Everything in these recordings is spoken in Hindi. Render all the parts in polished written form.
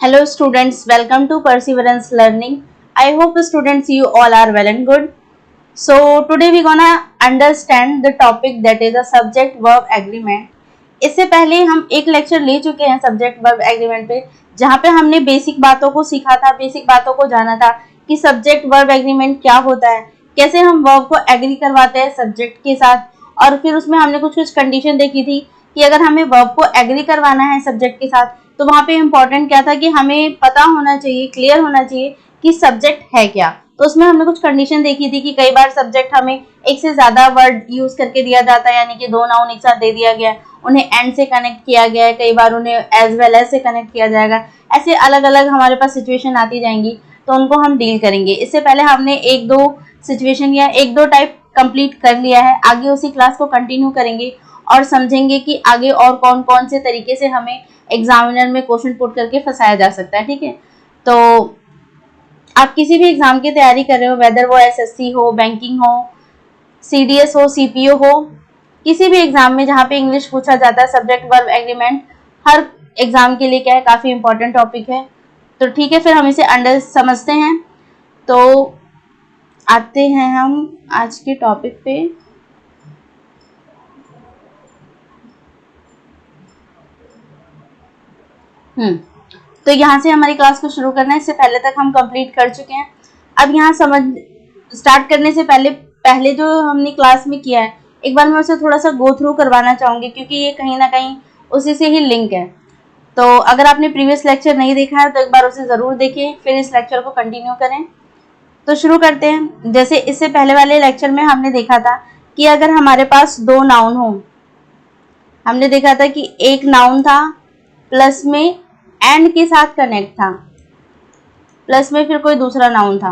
Hello students, welcome to Perseverance Learning. I hope students you all are well and good. So today we gonna understand the topic that is a subject verb agreement. इससे पहले हम एक लेक्चर ले चुके हैं सब्जेक्ट वर्ब एग्रीमेंट पे, जहाँ पे हमने बेसिक बातों को सीखा था, बेसिक बातों को जाना था कि सब्जेक्ट वर्ब एग्रीमेंट क्या होता है, कैसे हम वर्ब को एग्री करवाते हैं सब्जेक्ट के साथ, और फिर उसमें हमने कुछ कंडीशन देखी थी कि अगर हमें वर्ब को एग्री करवाना है सब्जेक्ट के साथ तो वहाँ पे इम्पोर्टेंट क्या था कि हमें पता होना चाहिए, क्लियर होना चाहिए कि सब्जेक्ट है क्या। तो उसमें हमने कुछ कंडीशन देखी थी कि कई बार सब्जेक्ट हमें एक से ज्यादा वर्ड यूज करके दिया जाता है, यानी कि दो नाउन एक साथ दे दिया गया है, उन्हें एंड से कनेक्ट किया गया है, कई बार उन्हें एज वेल एज से कनेक्ट किया जाएगा। ऐसे अलग अलग हमारे पास सिचुएशन आती जाएंगी, तो उनको हम डील करेंगे। इससे पहले हमने एक दो सिचुएशन या एक दो टाइप कंप्लीट कर लिया है, आगे उसी क्लास को कंटिन्यू करेंगे और समझेंगे कि आगे और कौन कौन से तरीके से हमें एग्जामिनर में क्वेश्चन पुट करके फंसाया जा सकता है। ठीक है, तो आप किसी भी एग्जाम की तैयारी कर रहे हो, वेदर वो एसएससी हो, बैंकिंग हो, सीडीएस हो, सीपीओ हो, किसी भी एग्जाम में जहाँ पे इंग्लिश पूछा जाता है, सब्जेक्ट वर्ब एग्रीमेंट हर एग्जाम के लिए क्या है, काफी इंपॉर्टेंट टॉपिक है। तो ठीक है, फिर हम इसे अंडर समझते हैं। तो आते हैं हम आज के टॉपिक पे। तो यहाँ से हमारी क्लास को शुरू करना है। इससे पहले तक हम कंप्लीट कर चुके हैं। अब यहाँ समझ स्टार्ट करने से पहले जो हमने क्लास में किया है, एक बार मैं उसे थोड़ा सा गो थ्रू करवाना चाहूंगी, क्योंकि ये कहीं ना कहीं उसी से ही लिंक है। तो अगर आपने प्रीवियस लेक्चर नहीं देखा है तो एक बार उसे जरूर देखें, फिर इस लेक्चर को कंटिन्यू करें। तो शुरू करते हैं। जैसे इससे पहले वाले लेक्चर में हमने देखा था कि अगर हमारे पास दो नाउन हो, हमने देखा था कि एक नाउन था प्लस में एंड के साथ कनेक्ट था, प्लस में फिर कोई दूसरा नाउन था।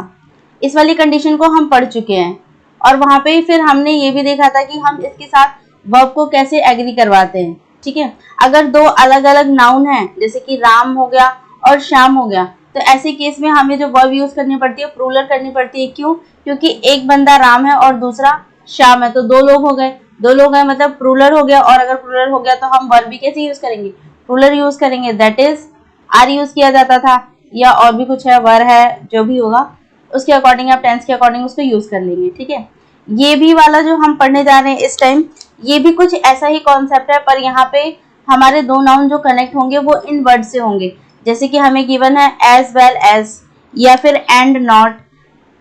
इस वाली कंडीशन को हम पढ़ चुके हैं, और वहां पे फिर हमने ये भी देखा था कि हम इसके साथ वर्ब को कैसे एग्री करवाते हैं। ठीक है, अगर दो अलग अलग नाउन हैं, जैसे कि राम हो गया और श्याम हो गया, तो ऐसे केस में हमें जो वर्ब यूज करनी पड़ती है प्लूरल करनी पड़ती है। क्यों? क्योंकि एक बंदा राम है और दूसरा श्याम है, तो दो लोग हो गए, दो लोग हैं मतलब प्लूरल हो गया। और अगर प्लूरल हो गया तो हम वर्ब भी कैसे यूज करेंगे? प्लूरल यूज करेंगे, दैट इज आर यूज किया जाता था, या और भी कुछ है, वर है, जो भी होगा उसके अकॉर्डिंग आप टेंस के अकॉर्डिंग उसको यूज कर लेंगे। ठीक है, ये भी वाला जो हम पढ़ने जा रहे हैं इस टाइम, ये भी कुछ ऐसा ही कॉन्सेप्ट है, पर यहाँ पे हमारे दो नाउन जो कनेक्ट होंगे वो इन वर्ड से होंगे। जैसे कि हमें गिवन है एज वेल एज, या फिर एंड नॉट,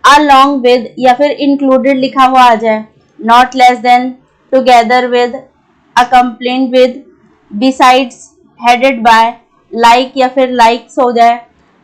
अलोंग विद, या फिर इंक्लूडेड लिखा हुआ आ जाए, not less than, together with, accompanied with, besides, headed by, like या फिर लाइक्स हो जाए,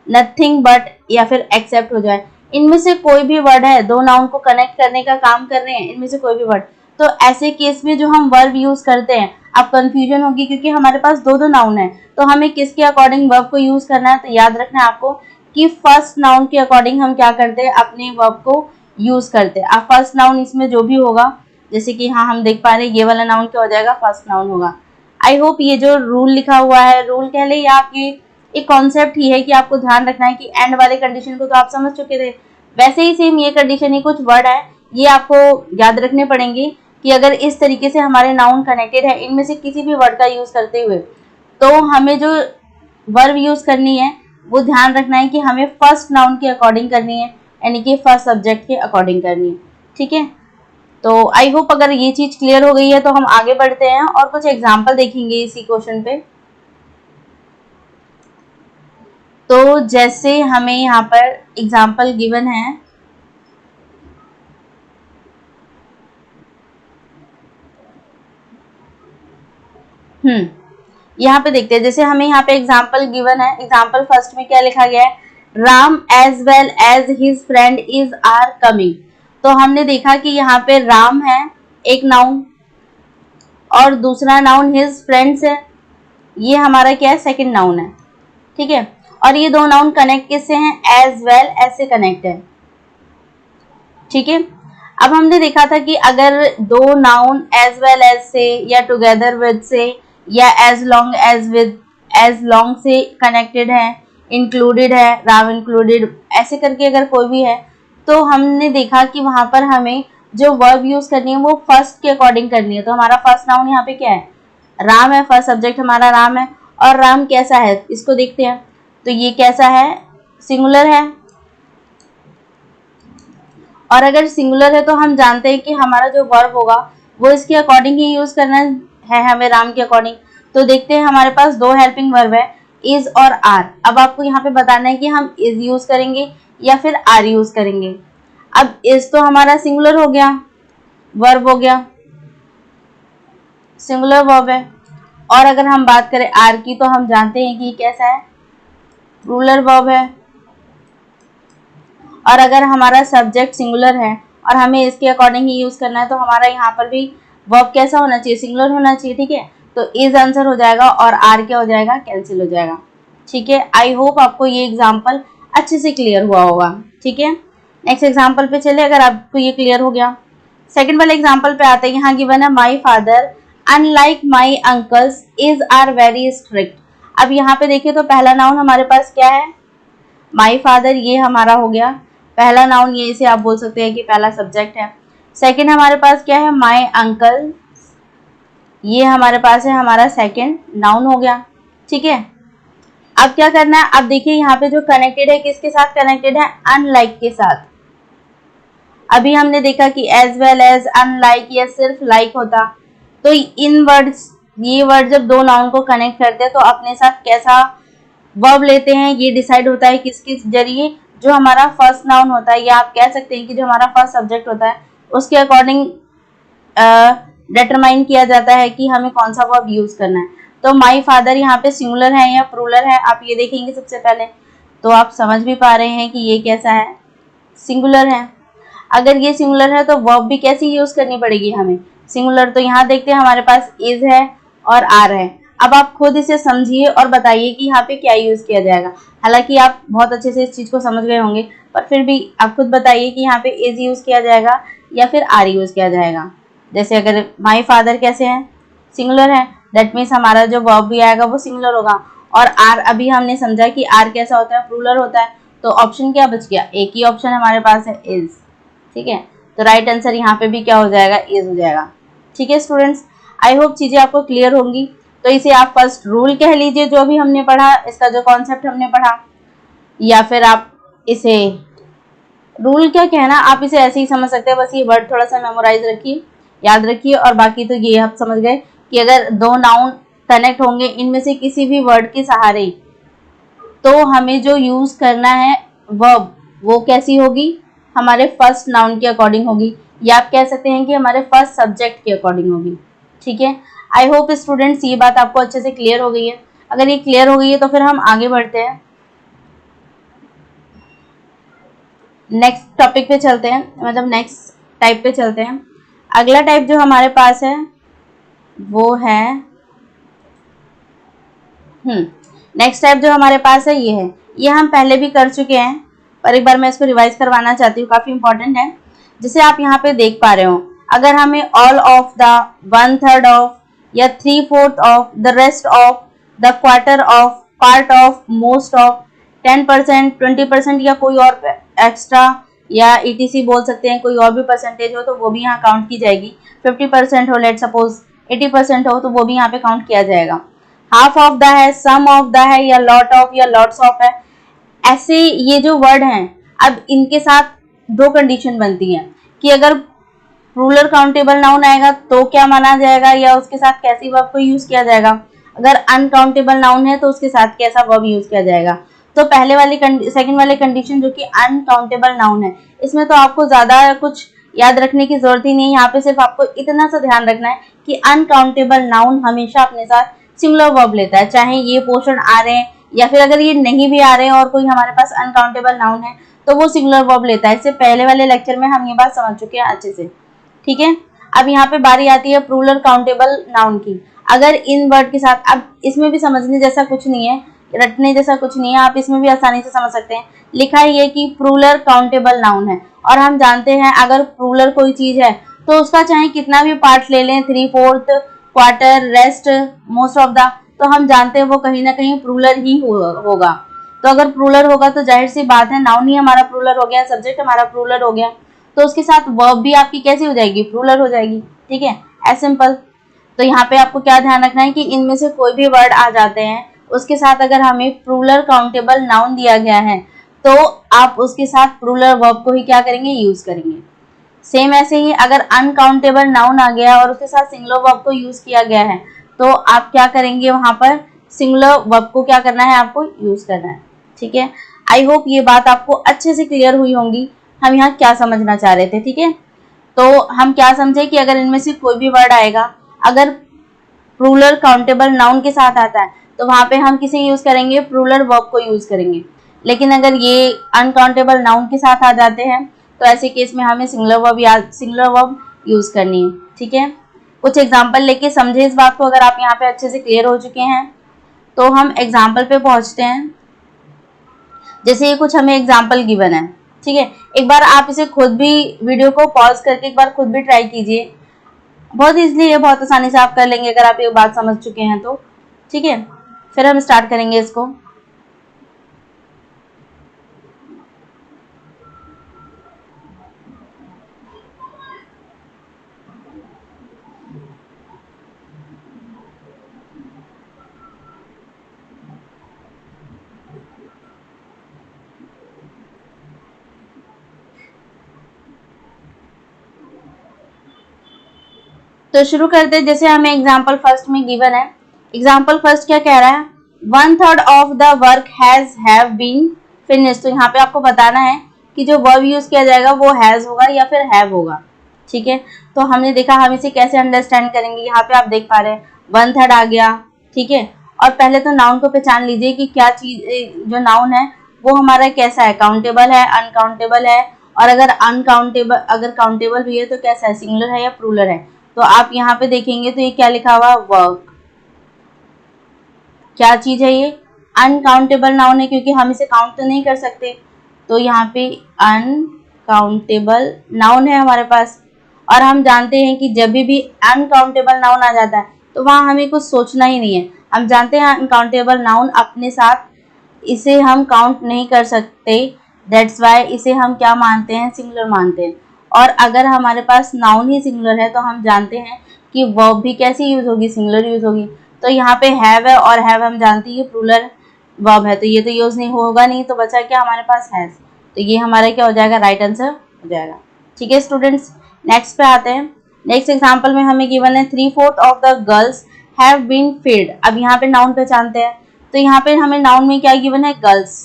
नथिंग बट या फिर एक्सेप्ट हो जाए। इनमें से कोई भी वर्ड है, दो नाउन को कनेक्ट करने का काम कर रहे हैं, इनमें से कोई भी वर्ड। तो ऐसे केस में जो हम वर्ब यूज करते हैं, अब कंफ्यूजन होगी क्योंकि हमारे पास दो दो नाउन है, तो हमें किसके अकॉर्डिंग वर्ब को यूज करना है। तो याद रखना है आपको कि फर्स्ट नाउन के अकॉर्डिंग हम क्या करते हैं, अपने वर्ब को यूज करते हैं। अब फर्स्ट नाउन इसमें जो भी होगा, जैसे कि हाँ हम देख पा रहे हैं, ये वाला नाउन क्या हो जाएगा, फर्स्ट नाउन होगा। आई होप ये जो रूल लिखा हुआ है, रूल कह ले या आपकी एक कॉन्सेप्ट ही है कि आपको ध्यान रखना है कि एंड वाले कंडीशन को तो आप समझ चुके थे, वैसे ही सेम ये कंडीशन ही कुछ वर्ड है, ये आपको याद रखने पड़ेंगे कि अगर इस तरीके से हमारे नाउन कनेक्टेड है, इनमें से किसी भी वर्ड का यूज करते हुए, तो हमें जो वर्ब यूज करनी है वो ध्यान रखना है कि हमें फर्स्ट नाउन के अकॉर्डिंग करनी है, यानी कि फर्स्ट सब्जेक्ट के अकॉर्डिंग करनी है। ठीक है, तो आई होप अगर ये चीज क्लियर हो गई है तो हम आगे बढ़ते हैं और कुछ एग्जाम्पल देखेंगे इसी क्वेश्चन पे। तो जैसे हमें यहाँ पर एग्जाम्पल गिवन है, यहाँ पे देखते हैं। जैसे हमें यहाँ पे एग्जाम्पल गिवन है, एग्जाम्पल फर्स्ट में क्या लिखा गया है, Ram as well as his friend is are coming. तो हमने देखा कि यहाँ पे राम है एक नाउन, और दूसरा नाउन हिज फ्रेंड्स है, ये हमारा क्या है, सेकंड नाउन है। ठीक है, और ये दो नाउन कनेक्ट किससे हैं, एज वेल एज से कनेक्ट है। ठीक है, अब हमने देखा था कि अगर दो नाउन एज वेल एज से, या टुगेदर विद से, या as long as with, as long से कनेक्टेड है, इंक्लूडेड है, राम इंक्लूडेड, ऐसे करके अगर कोई भी है, तो हमने देखा कि वहां पर हमें जो वर्ब यूज करनी है वो फर्स्ट के अकॉर्डिंग करनी है। तो हमारा फर्स्ट नाउन यहाँ पे क्या है, राम है, फर्स्ट सब्जेक्ट हमारा राम है। और राम कैसा है इसको देखते हैं। तो ये कैसा है, सिंगुलर है। और अगर सिंगुलर है तो हम जानते हैं कि हमारा जो वर्ब होगा वो इसके अकॉर्डिंग ही यूज करना है हमें, राम के अकॉर्डिंग। तो देखते हैं हमारे पास दो हेल्पिंग वर्ब है, इज और आर। अब आपको यहाँ पे बताना है कि हम इज यूज करेंगे या फिर आर यूज करेंगे। अब इज तो हमारा सिंगुलर हो गया, वर्ब हो गया, सिंगुलर वर्ब है। और अगर हम बात करें आर की तो हम जानते हैं कि कैसा है, प्लूरल वर्ब है। और अगर हमारा सब्जेक्ट सिंगुलर है और हमें इसके अकॉर्डिंग ही यूज करना है तो हमारा यहाँ पर भी वर्ब कैसा होना चाहिए, सिंगुलर होना चाहिए। ठीक है, तो इज आंसर हो जाएगा और आर क्या हो जाएगा, कैंसिल हो जाएगा। ठीक है, आई होप आपको ये एग्जाम्पल अच्छे से क्लियर हुआ होगा। ठीक है, नेक्स्ट एग्जाम्पल पे चले, अगर आपको ये क्लियर हो गया। सेकंड वाले एग्जाम्पल पे आते हैं, यहाँ गिवन है my father unlike my uncles is are very strict. अब यहाँ पे देखिए तो पहला नाउन हमारे पास क्या है, माई फादर, ये हमारा हो गया पहला नाउन, ये इसे आप बोल सकते हैं कि पहला सब्जेक्ट है। सेकंड हमारे पास क्या है, माई अंकल, ये हमारे पास है हमारा सेकंड नाउन हो गया। ठीक है, अब क्या करना है, अब देखिए यहाँ पे जो कनेक्टेड है किसके साथ कनेक्टेड है, अनलाइक के साथ। अभी हमने देखा कि एज वेल एज, अनलाइक या सिर्फ लाइक होता, तो इन वर्ड्स, ये वर्ड जब दो नाउन को कनेक्ट करते हैं तो अपने साथ कैसा वर्ब लेते हैं ये डिसाइड होता है किसके जरिए, जो हमारा फर्स्ट नाउन होता है, या आप कह सकते हैं कि जो हमारा फर्स्ट सब्जेक्ट होता है उसके अकॉर्डिंग डिटरमाइन किया जाता है कि हमें कौन सा वर्ब यूज करना है। तो माई फादर यहाँ पे सिंगुलर है या प्लूरल है, आप ये देखेंगे सबसे पहले, तो आप समझ भी पा रहे हैं कि ये कैसा है, सिंगुलर है। अगर ये सिंगुलर है तो वर्ब भी कैसी यूज करनी पड़ेगी हमें, सिंगुलर। तो यहाँ देखते हैं हमारे पास इज है और आर है। अब आप खुद इसे समझिए और बताइए कि यहाँ पे क्या यूज किया जाएगा। हालांकि आप बहुत अच्छे से इस चीज को समझ गए होंगे, पर फिर भी आप खुद बताइए कि यहाँ पे इज यूज किया जाएगा या फिर आर यूज किया जाएगा। जैसे अगर माई फादर कैसे है, सिंगुलर है, दैट मीन्स हमारा जो वर्ब भी आएगा वो सिंगुलर होगा। और आर, अभी हमने समझा कि आर कैसा होता है, प्लूरल होता है। तो ऑप्शन क्या बच गया, एक ही ऑप्शन हमारे पास है, इज। ठीक है, तो राइट आंसर यहाँ पे भी क्या हो जाएगा, इज हो जाएगा। ठीक है स्टूडेंट्स, आई होप चीजें आपको क्लियर होंगी। तो इसे आप फर्स्ट रूल कह लीजिए जो भी हमने पढ़ा, इसका जो कॉन्सेप्ट हमने पढ़ा, या फिर आप इसे रूल क्या कहना, आप इसे ऐसे ही समझ सकते हैं। बस ये वर्ड थोड़ा सा मेमोराइज रखिए, याद रखिए, और बाकी तो ये आप समझ गए कि अगर दो नाउन कनेक्ट होंगे इनमें से किसी भी वर्ड के सहारे, तो हमें जो यूज करना है वर्ब वो कैसी होगी, हमारे फर्स्ट नाउन के अकॉर्डिंग होगी, या आप कह सकते हैं कि हमारे फर्स्ट सब्जेक्ट के अकॉर्डिंग होगी। ठीक है, आई होप स्टूडेंट्स ये बात आपको अच्छे से क्लियर हो गई है। अगर ये क्लियर हो गई है तो फिर हम आगे बढ़ते हैं, नेक्स्ट टॉपिक पे चलते हैं, मतलब नेक्स्ट टाइप पे चलते हैं। अगला टाइप जो हमारे पास है वो है नेक्स्ट टाइप जो हमारे पास है ये है, ये हम पहले भी कर चुके हैं, पर एक बार मैं इसको रिवाइज करवाना चाहती हूँ, काफी इंपॉर्टेंट है। जिसे आप यहाँ पे देख पा रहे हो, अगर हमें ऑल ऑफ द, 1/3 ऑफ, या 3/4 of, the rest of, the quarter of, part of, most of, 10%, 20% या कोई और एक्स्ट्रा या ETC बोल सकते हैं, कोई और भी परसेंटेज हो तो वो भी यहाँ काउंट की जाएगी। 50% हो, लेट सपोज 80% हो, तो वो भी यहाँ पे काउंट किया जाएगा। हाफ ऑफ द है, सम ऑफ द है, या लॉट ऑफ या लॉट्स ऑफ है। ऐसे ये जो वर्ड हैं, अब इनके साथ दो कंडीशन बनती हैं कि अगर प्लूरल काउंटेबल नाउन आएगा तो क्या माना जाएगा, या उसके साथ कैसी वर्ब को यूज किया जाएगा। अगर अनकाउंटेबल नाउन है तो उसके साथ कैसा वर्ब यूज किया जाएगा। तो पहले वाली सेकंड वाली कंडीशन जो कि अनकाउंटेबल नाउन है, इसमें तो आपको ज्यादा कुछ याद रखने की जरूरत ही नहीं है। यहाँ पे सिर्फ आपको इतना सा ध्यान रखना है कि अनकाउंटेबल नाउन हमेशा अपने साथ सिंगुलर वर्ब लेता है, चाहे ये पोर्शन आ रहे हैं या फिर अगर ये नहीं भी आ रहे हैं और कोई हमारे पास अनकाउंटेबल नाउन है तो वो सिंगुलर वर्ब लेता है। इससे पहले वाले लेक्चर में हम ये बात समझ चुके हैं अच्छे से। ठीक है, अब यहाँ पे बारी आती है प्लूरल काउंटेबल नाउन की। अगर इन वर्ड के साथ, अब इसमें भी समझने जैसा कुछ नहीं है, रटने जैसा कुछ नहीं है, आप इसमें भी आसानी से समझ सकते हैं। लिखा है कि प्लूरल काउंटेबल नाउन है, और हम जानते हैं अगर प्लूरल कोई चीज है तो उसका चाहे कितना भी पार्ट ले लें, 3/4, quarter, rest, most of the, तो हम जानते हैं वो कहीं ना कहीं प्लूरल ही होगा। तो अगर प्लूरल होगा तो जाहिर सी बात है नाउन ही हमारा प्लूरल हो गया, सब्जेक्ट हमारा प्लूरल हो गया, तो उसके साथ वर्ब भी आपकी कैसी हो जाएगी, प्लूरल हो जाएगी। ठीक है, एज सिंपल। तो यहाँ पे आपको क्या ध्यान रखना है कि इनमें से कोई भी वर्ड आ जाते हैं उसके साथ अगर हमें प्लूरल काउंटेबल नाउन दिया गया है तो आप उसके साथ प्लूरल वर्ब को ही क्या करेंगे, यूज करेंगे। सेम ऐसे ही अगर अनकाउंटेबल नाउन आ गया और उसके साथ सिंगुलर वर्ब को यूज किया गया है तो आप क्या करेंगे, वहां पर सिंगुलर वर्ब को क्या करना है, आपको यूज करना है। ठीक है, आई होप ये बात आपको अच्छे से क्लियर हुई होंगी हम यहाँ क्या समझना चाह रहे थे। ठीक है, तो हम क्या समझे कि अगर इनमें से कोई भी वर्ड आएगा, अगर प्लूरल काउंटेबल नाउन के साथ आता है तो वहां पे हम किसे यूज करेंगे, प्लूरल वर्ब को यूज करेंगे। लेकिन अगर ये अनकाउंटेबल नाउन के साथ आ जाते हैं तो ऐसे केस में हमें सिंगुलर वर्ब यूज करनी है। ठीक है, कुछ एग्जांपल लेके समझे इस बात को। अगर आप यहाँ पे अच्छे से क्लियर हो चुके हैं तो हम एग्जाम्पल पे पहुंचते हैं। जैसे ये कुछ हमें एग्जाम्पल गिवन है, ठीक है, एक बार आप इसे खुद भी वीडियो को पॉज करके एक बार खुद भी ट्राई कीजिए। बहुत इजीली है, बहुत आसानी से आप कर लेंगे अगर आप ये बात समझ चुके हैं तो। ठीक है, फिर हम स्टार्ट करेंगे इसको। तो शुरू करते हैं। जैसे हमें एग्जाम्पल फर्स्ट में गिवन है, एग्जाम्पल फर्स्ट क्या कह रहा है, 1/3 of the work have been finished. तो यहाँ पे आपको बताना है कि जो वर्ब यूज किया जाएगा वो हैज होगा या फिर हैव होगा। ठीक है, तो हमने देखा हम इसे कैसे अंडरस्टैंड करेंगे। यहाँ पे आप देख पा रहे हैं 1/3 आ गया। ठीक है, और पहले तो नाउन को पहचान लीजिए कि क्या चीज, जो नाउन है वो हमारा कैसा है, काउंटेबल है, अनकाउंटेबल है, और अगर काउंटेबल भी है तो कैसा है, सिंगुलर है या प्लूरल है। तो आप यहाँ पे देखेंगे तो ये क्या लिखा हुआ, वर्क। क्या चीज है ये, अनकाउंटेबल नाउन है, क्योंकि हम इसे काउंट तो नहीं कर सकते। तो यहाँ पे अनकाउंटेबल नाउन है हमारे पास। और हम जानते हैं कि जब भी अनकाउंटेबल नाउन आ जाता है तो वहां हमें कुछ सोचना ही नहीं है। हम जानते हैं अनकाउंटेबल नाउन अपने साथ इसे हम काउंट नहीं कर सकते, दैट्स वाई इसे हम क्या मानते हैं, सिंगुलर मानते हैं। और अगर हमारे पास नाउन ही सिंगुलर है तो हम जानते हैं कि वर्ब भी कैसी यूज होगी, सिंगुलर यूज होगी। तो यहाँ पे हैव है, और हैव हम जानते हैं प्लूरल वर्ब है, तो ये तो यूज नहीं होगा नहीं, तो बचा क्या हमारे पास हैज। तो ये हमारा क्या हो जाएगा, राइट आंसर हो जाएगा। ठीक है स्टूडेंट्स, नेक्स्ट पे आते हैं। नेक्स्ट एग्जाम्पल में हमें गिवन है 3/4 of the girls have been field. अब यहाँ पे नाउन पहचानते हैं, तो यहाँ पे हमें नाउन में क्या गिवन है, गर्ल्स।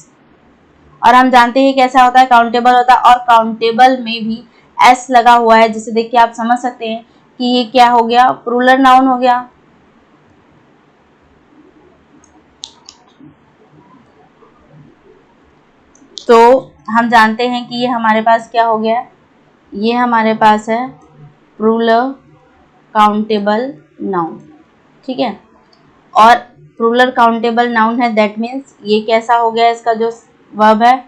और हम जानते हैं कैसा होता है, काउंटेबल होता है, और काउंटेबल में भी एस लगा हुआ है, जिसे देख के आप समझ सकते हैं कि ये क्या हो गया, प्लूरल नाउन हो गया। तो हम जानते हैं कि ये हमारे पास क्या हो गया, ये हमारे पास है प्लूरल काउंटेबल नाउन। ठीक है, और प्लूरल काउंटेबल नाउन है, दैट मीन्स ये कैसा हो गया, इसका जो वर्ब है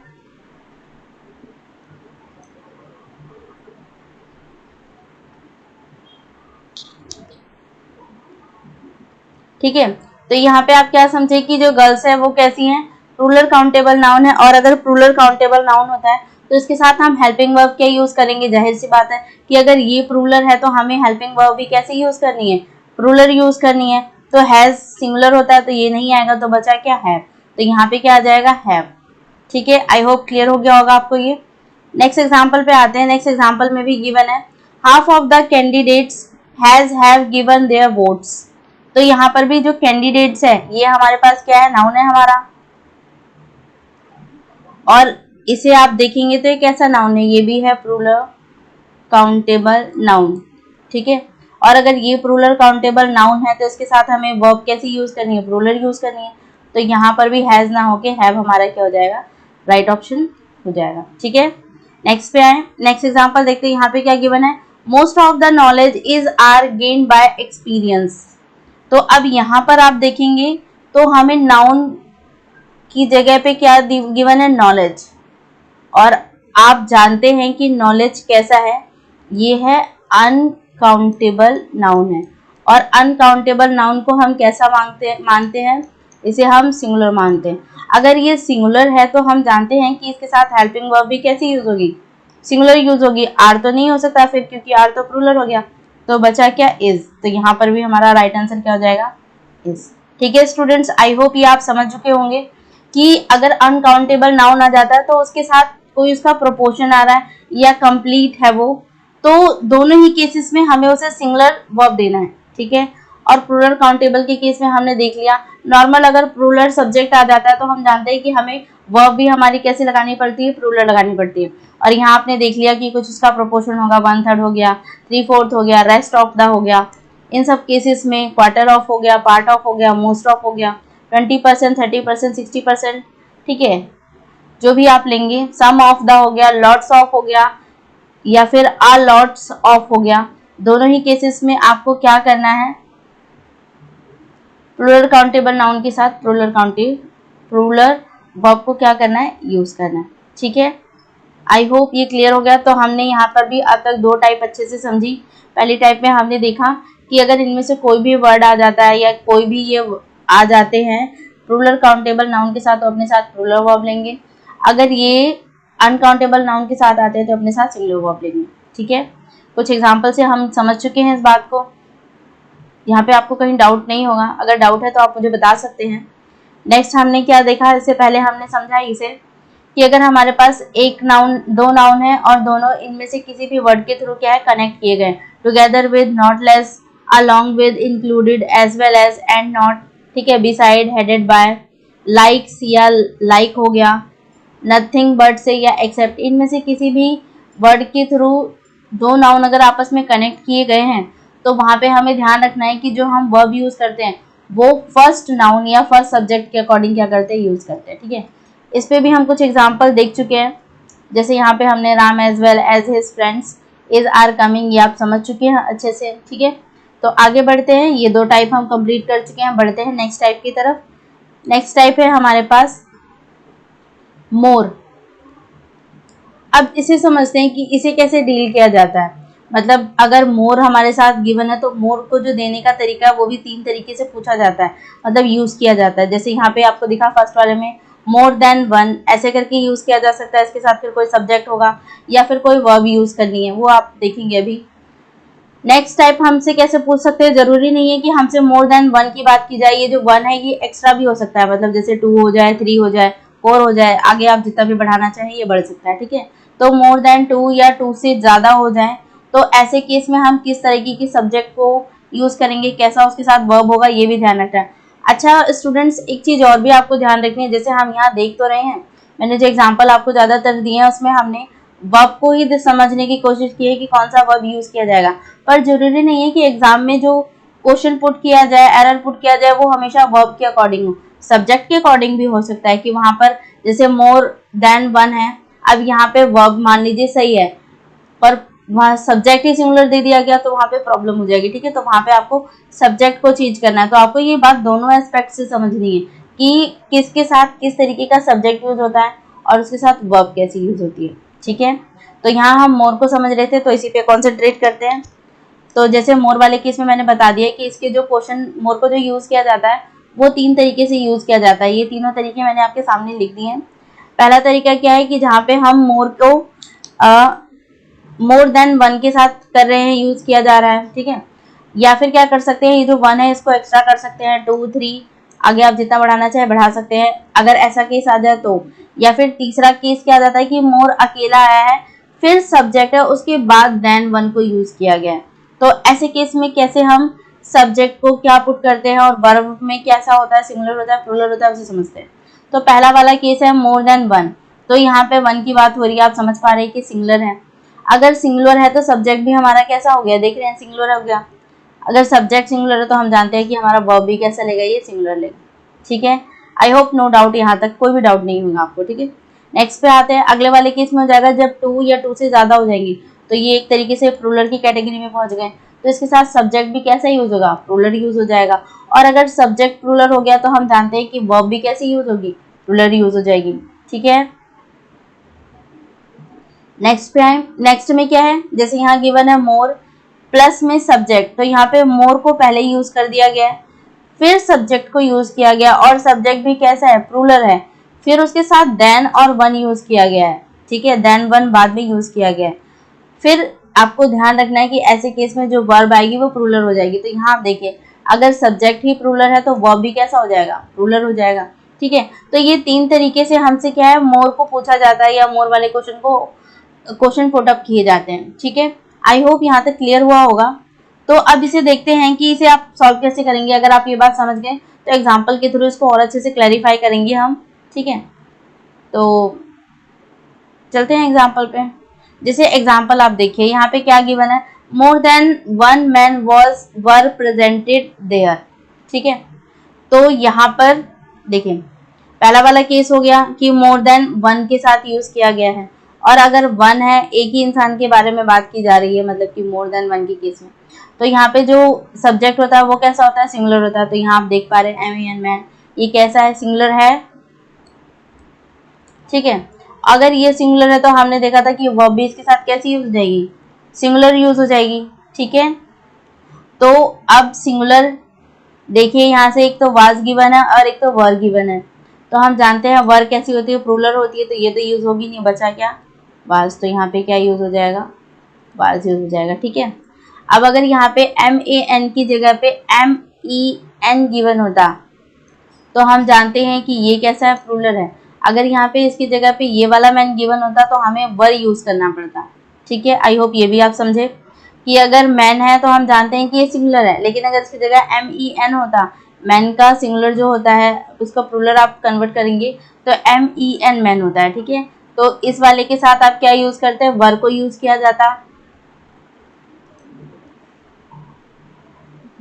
ठीक है। तो यहाँ पे आप क्या समझे कि जो गर्ल्स है वो कैसी हैं, प्लूरल काउंटेबल नाउन है। और अगर प्लूरल काउंटेबल नाउन होता है तो इसके साथ हम हेल्पिंग वर्ब क्या यूज करेंगे, जाहिर सी बात है कि अगर ये प्लूरल है तो हमें हेल्पिंग वर्ब भी कैसे यूज करनी है, प्लूरल यूज करनी है। तो हैज सिंगुलर होता है तो ये नहीं आएगा, तो बचा क्या, हैव। तो यहाँ पे क्या आ जाएगा, हैव। ठीक है, आई होप क्लियर हो गया होगा आपको ये। नेक्स्ट एग्जाम्पल पे आते हैं। नेक्स्ट एग्जाम्पल में भी गिवन है half of the candidates have given there votes. तो यहाँ पर भी जो कैंडिडेट्स है ये हमारे पास क्या है, नाउन है हमारा। और इसे आप देखेंगे तो ये कैसा नाउन है, ये भी है प्लूरल काउंटेबल नाउन। ठीक है, और अगर ये प्लूरल काउंटेबल नाउन है तो इसके साथ हमें वर्ब कैसी यूज करनी है, प्लूरल यूज करनी है। तो यहाँ पर भी हैज ना होके हैव हमारा क्या हो जाएगा, राइट ऑप्शन हो जाएगा। ठीक है, नेक्स्ट पे आए। नेक्स्ट एग्जाम्पल देखते हैं। यहाँ पे क्या गिवन है, most of the knowledge is are gain by experience. तो अब यहाँ पर आप देखेंगे तो हमें नाउन की जगह पे क्या गिवन है, नॉलेज। और आप जानते हैं कि नॉलेज कैसा है, ये है अनकाउंटेबल नाउन है। और अनकाउंटेबल नाउन को हम कैसा मानते हैं, इसे हम सिंगुलर मानते हैं। अगर ये सिंगुलर है तो हम जानते हैं कि इसके साथ हेल्पिंग वर्ब भी कैसी यूज होगी, सिंगुलर यूज होगी। आर तो नहीं हो सकता फिर, क्योंकि आर तो प्लूरल हो गया। तो बचा क्या, इज। तो यहाँ पर भी हमारा राइट आंसर क्या हो जाएगा, इज। ठीक है स्टूडेंट्स, आई होप ये आप समझ चुके होंगे कि अगर अनकाउंटेबल नाउन आ जाता है तो उसके साथ कोई उसका प्रोपोर्शन आ रहा है या कंप्लीट है वो, तो दोनों ही केसेस में हमें उसे सिंगुलर वर्ब देना है, ठीक है। और प्लूरल काउंटेबल के केस में हमने देख लिया, नॉर्मल अगर प्लूरल सब्जेक्ट आ जाता है तो हम जानते हैं कि हमें वर्ब भी हमारी कैसे लगानी पड़ती है, प्लूरल लगानी पड़ती है। और यहाँ आपने देख लिया कि कुछ उसका प्रोपोर्शन होगा, 1/3 हो गया, 3/4 हो गया, रेस्ट ऑफ द हो गया। इन सब केसेस में क्वार्टर ऑफ हो गया, पार्ट ऑफ हो गया, मोस्ट ऑफ हो गया, 20%, 30%, 60%, ठीक है, जो भी आप लेंगे। सम ऑफ द हो गया, लॉट्स ऑफ हो गया, या फिर आ लॉट्स ऑफ हो गया। दोनों ही केसेस में आपको क्या करना है, प्लूरल काउंटेबल नाउन के साथ प्लूरल वर्ब को क्या करना है, यूज करना है, ठीक है। आई होप ये क्लियर हो गया। तो हमने यहाँ पर भी अब तक दो टाइप अच्छे से समझी। पहली टाइप में हमने देखा कि अगर इनमें से कोई भी वर्ड आ जाता है या कोई भी ये आ जाते हैं प्लूरल काउंटेबल नाउन के साथ तो अपने साथ प्लूरल वर्ब लेंगे, अगर ये अनकाउंटेबल नाउन के साथ आते हैं तो अपने साथ सिंगुलर वर्ब लेंगे, ठीक है। कुछ एग्जाम्पल से हम समझ चुके हैं इस बात को, यहाँ पे आपको कहीं डाउट नहीं होगा। अगर डाउट है तो आप मुझे बता सकते हैं। नेक्स्ट हमने क्या देखा, इससे पहले हमने समझा इसे कि अगर हमारे पास एक नाउन, दो नाउन है और दोनों इनमें से किसी भी वर्ड के थ्रू क्या है, कनेक्ट किए गए, together with, not less, along with, included, as well as, and not, ठीक है, बिसाइड, हेडेड बाय, लाइक्स या लाइक हो गया, नथिंग बट से या एक्सेप्ट, इनमें से किसी भी वर्ड के थ्रू दो नाउन अगर आपस में कनेक्ट किए गए हैं तो वहां पे हमें ध्यान रखना है कि जो हम वर्ब यूज करते हैं वो फर्स्ट नाउन या फर्स्ट सब्जेक्ट के अकॉर्डिंग क्या करते हैं, यूज करते हैं, ठीक है। इस पे भी हम कुछ एग्जांपल देख चुके हैं, जैसे यहाँ पे हमने Ram as well as his friends is are coming, ये आप समझ चुके हैं अच्छे से, ठीक है। तो आगे बढ़ते हैं, ये दो टाइप हम कंप्लीट कर चुके हैं, बढ़ते हैं नेक्स्ट टाइप की तरफ। नेक्स्ट टाइप है हमारे पास मोर। अब इसे समझते हैं कि इसे कैसे डील किया जाता है। मतलब अगर मोर हमारे साथ गिवन है तो मोर को जो देने का तरीका है वो भी 3 तरीके से पूछा जाता है, मतलब यूज किया जाता है। जैसे यहाँ पे आपको दिखा फर्स्ट वाले में मोर देन वन, ऐसे करके यूज किया जा सकता है। इसके साथ फिर कोई सब्जेक्ट होगा या फिर कोई वर्ब यूज करनी है, वो आप देखेंगे अभी। नेक्स्ट टाइप हमसे कैसे पूछ सकते हैं, जरूरी नहीं है कि हमसे मोर देन वन की बात की जाए, ये जो वन है ये एक्स्ट्रा भी हो सकता है, मतलब जैसे 2 हो जाए, 3 हो जाए, 4 हो जाए, आगे आप जितना भी बढ़ाना चाहें ये बढ़ सकता है, ठीक है। तो मोर देन 2 या 2 से ज्यादा हो जाए तो ऐसे केस में हम किस तरीके की सब्जेक्ट को यूज करेंगे, कैसा उसके साथ वर्ब होगा, ये भी ध्यान रखना है। अच्छा स्टूडेंट्स, एक चीज और भी आपको ध्यान रखनी है, जैसे हम यहाँ देख तो रहे हैं, मैंने जो एग्जाम्पल आपको ज्यादातर दिए हैं उसमें हमने वर्ब को ही समझने की कोशिश की है कि कौन सा वर्ब यूज किया जाएगा, पर जरूरी नहीं है कि एग्जाम में जो क्वेश्चन पुट किया जाए, एरर पुट किया जाए, वो हमेशा वर्ब के अकॉर्डिंग हो, सब्जेक्ट के अकॉर्डिंग भी हो सकता है कि वहां पर जैसे मोर देन वन है, अब यहाँ पे वर्ब मान लीजिए सही है पर वहाँ सब्जेक्ट ही सिंगुलर दे दिया गया तो वहाँ पे प्रॉब्लम हो जाएगी, ठीक है। तो वहाँ पे आपको सब्जेक्ट को चेंज करना है। तो आपको ये बात दोनों एस्पेक्ट से समझनी है कि किसके साथ किस तरीके का सब्जेक्ट यूज होता है और उसके साथ वर्ब कैसे यूज होती है, ठीक है। तो यहाँ हम मोर को समझ रहे थे तो इसी पे कॉन्सेंट्रेट करते हैं। तो जैसे मोर वाले केस में मैंने बता दिया कि इसके जो क्वेश्चन मोर को जो यूज किया जाता है वो 3 तरीके से यूज किया जाता है। ये तीनों तरीके मैंने आपके सामने लिख दिए हैं। पहला तरीका क्या है कि जहाँ पे हम मोर को मोर देन वन के साथ कर रहे हैं, यूज किया जा रहा है, ठीक है। या फिर क्या कर सकते हैं, ये जो 1 है इसको एक्स्ट्रा कर सकते हैं, 2, 3, आगे आप जितना बढ़ाना चाहे बढ़ा सकते हैं अगर ऐसा केस आ जाए तो। या फिर तीसरा केस क्या आ जाता है कि मोर अकेला आया है फिर सब्जेक्ट है उसके बाद देन वन को यूज किया गया है, तो ऐसे केस में कैसे हम सब्जेक्ट को क्या पुट करते हैं और वर्ब में कैसा होता है, सिंगुलर होता है, प्लूरल होता है, उसे समझते हैं। तो पहला वाला केस है मोर देन वन, तो यहाँ पे 1 की बात हो रही है, आप समझ पा रहे हैं कि सिंगुलर है। अगर सिंगुलर है तो सब्जेक्ट भी हमारा कैसा हो गया, देख रहे हैं सिंगुलर हो गया। अगर सब्जेक्ट सिंगुलर है तो हम जानते हैं कि हमारा वर्ब भी कैसा लेगा, ये सिंगुलर लेगा, ठीक है। आई होप नो डाउट, यहाँ तक कोई भी डाउट नहीं होगा आपको, ठीक है। नेक्स्ट पे आते हैं, अगले वाले केस में हो जाएगा जब 2 या 2 से ज्यादा हो जाएंगी तो ये एक तरीके से प्लूरल की कैटेगरी में पहुंच गए, तो इसके साथ सब्जेक्ट भी कैसा यूज होगा, प्लूरल यूज हो जाएगा। और अगर सब्जेक्ट प्लूरल हो गया तो हम जानते हैं कि वर्ब भी कैसे यूज होगी, प्लूरल यूज हो जाएगी, ठीक है। नेक्स्ट पे आए, नेक्स्ट में क्या है, जैसे यहाँ गिवन है मोर प्लस में सब्जेक्ट, तो यहाँ पे मोर को पहले यूज कर दिया गया है फिर सब्जेक्ट को यूज किया गया और सब्जेक्ट भी कैसा है, प्लूरल है, फिर उसके साथ देन और वन यूज किया गया है, ठीक है, देन वन बाद में यूज किया गया है। फिर आपको ध्यान रखना है कि ऐसे केस में जो वर्ब आएगी वो प्लूरल हो जाएगी। तो यहाँ आप देखिए अगर सब्जेक्ट ही प्लूरल है तो वर्ब भी कैसा हो जाएगा, प्लूरल हो जाएगा। ठीक है, तो ये 3 तरीके से हमसे क्या है, मोर को पूछा जाता है या मोर वाले क्वेश्चन पुट अप किए जाते हैं। ठीक है, आई होप यहाँ तक क्लियर हुआ होगा। तो अब इसे देखते हैं कि इसे आप सॉल्व कैसे करेंगे। अगर आप ये बात समझ गए तो एग्जाम्पल के थ्रू इसको और अच्छे से क्लैरिफाई करेंगे हम। ठीक है, तो चलते हैं एग्जाम्पल पे। जैसे एग्जाम्पल आप देखिए, यहाँ पे क्या गिवन है, more than one man were presented there. ठीक है, तो यहाँ पर देखिए पहला वाला केस हो गया कि मोर देन वन के साथ यूज किया गया है, और अगर वन है, एक ही इंसान के बारे में बात की जा रही है, मतलब कि मोर देन वन के केस में, तो यहाँ पे जो सब्जेक्ट होता है वो कैसा होता है, सिंगुलर होता है। तो यहाँ आप देख पा रहे हैं एम मैन, ये कैसा है, सिंगुलर है। ठीक है, अगर ये सिंगुलर है तो हमने देखा था कि वर्ब भी इसके साथ कैसी यूज हो जाएगी, सिंगुलर यूज हो जाएगी। ठीक है, तो अब सिंगुलर देखिए, यहाँ से एक तो वाज गिवन है और एक तो वर गिवन है। तो हम जानते हैं वर कैसी होती है, प्लूरल होती है, तो ये तो यूज होगी नहीं, बचा क्या, वाज। तो यहाँ पे क्या यूज हो जाएगा, वाज यूज हो जाएगा। ठीक है, अब अगर यहाँ पे MAN की जगह पे MEN गिवन होता तो हम जानते हैं कि ये कैसा है, प्लूरल है। अगर यहाँ पे इसकी जगह पे ये वाला मैन गिवन होता तो हमें वर यूज करना पड़ता। ठीक है, आई होप ये भी आप समझे कि अगर मैन है तो हम जानते हैं कि ये सिंगुलर है, लेकिन अगर इसकी जगह MEN होता, मैन का सिंगुलर जो होता है उसका प्लूरल आप कन्वर्ट करेंगे तो MEN मैन होता है। ठीक है, तो इस वाले के साथ आप क्या यूज करते हैं, वर को यूज किया जाता।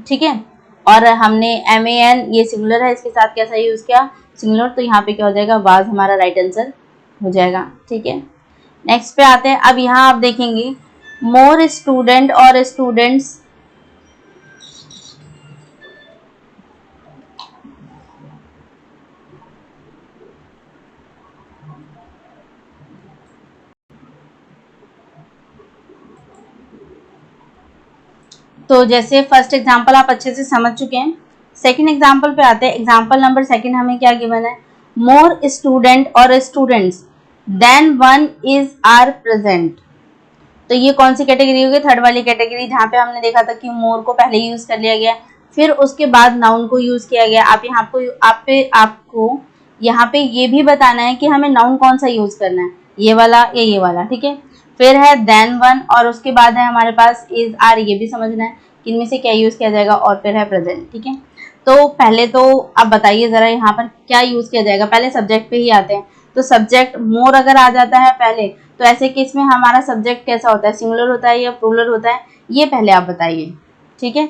ठीक है, और हमने MAN ये सिंगुलर है, इसके साथ कैसा यूज किया, सिंगुलर, तो यहाँ पे क्या हो जाएगा, वाज हमारा राइट आंसर हो जाएगा। ठीक है, नेक्स्ट पे आते हैं। अब यहाँ आप देखेंगे मोर स्टूडेंट और स्टूडेंट्स, तो जैसे फर्स्ट एग्जांपल आप अच्छे से समझ चुके हैं। सेकंड एग्जांपल पे आते हैं। एग्जांपल नंबर सेकंड हमें क्या गिवन है, मोर स्टूडेंट और students then one is are present. तो ये कौन सी कैटेगरी होगी, थर्ड वाली कैटेगरी, जहाँ पे हमने देखा था कि मोर को पहले यूज कर लिया गया, फिर उसके बाद नाउन को यूज किया गया। आप यहाँ आपको यहाँ पे ये भी बताना है कि हमें नाउन कौन सा यूज करना है, ये वाला या ये वाला। ठीक है, फिर है देन वन, और उसके बाद है हमारे पास इज आर, ये भी समझना है कि इनमें से क्या यूज किया जाएगा, और फिर है प्रेजेंट। ठीक है, तो पहले तो आप बताइए जरा यहाँ पर क्या यूज किया जाएगा। पहले सब्जेक्ट पे ही आते हैं। तो सब्जेक्ट मोर अगर आ जाता है पहले, तो ऐसे केस में हमारा सब्जेक्ट कैसा होता है, सिंगुलर होता है या प्लूरल होता है, ये पहले आप बताइए। ठीक है,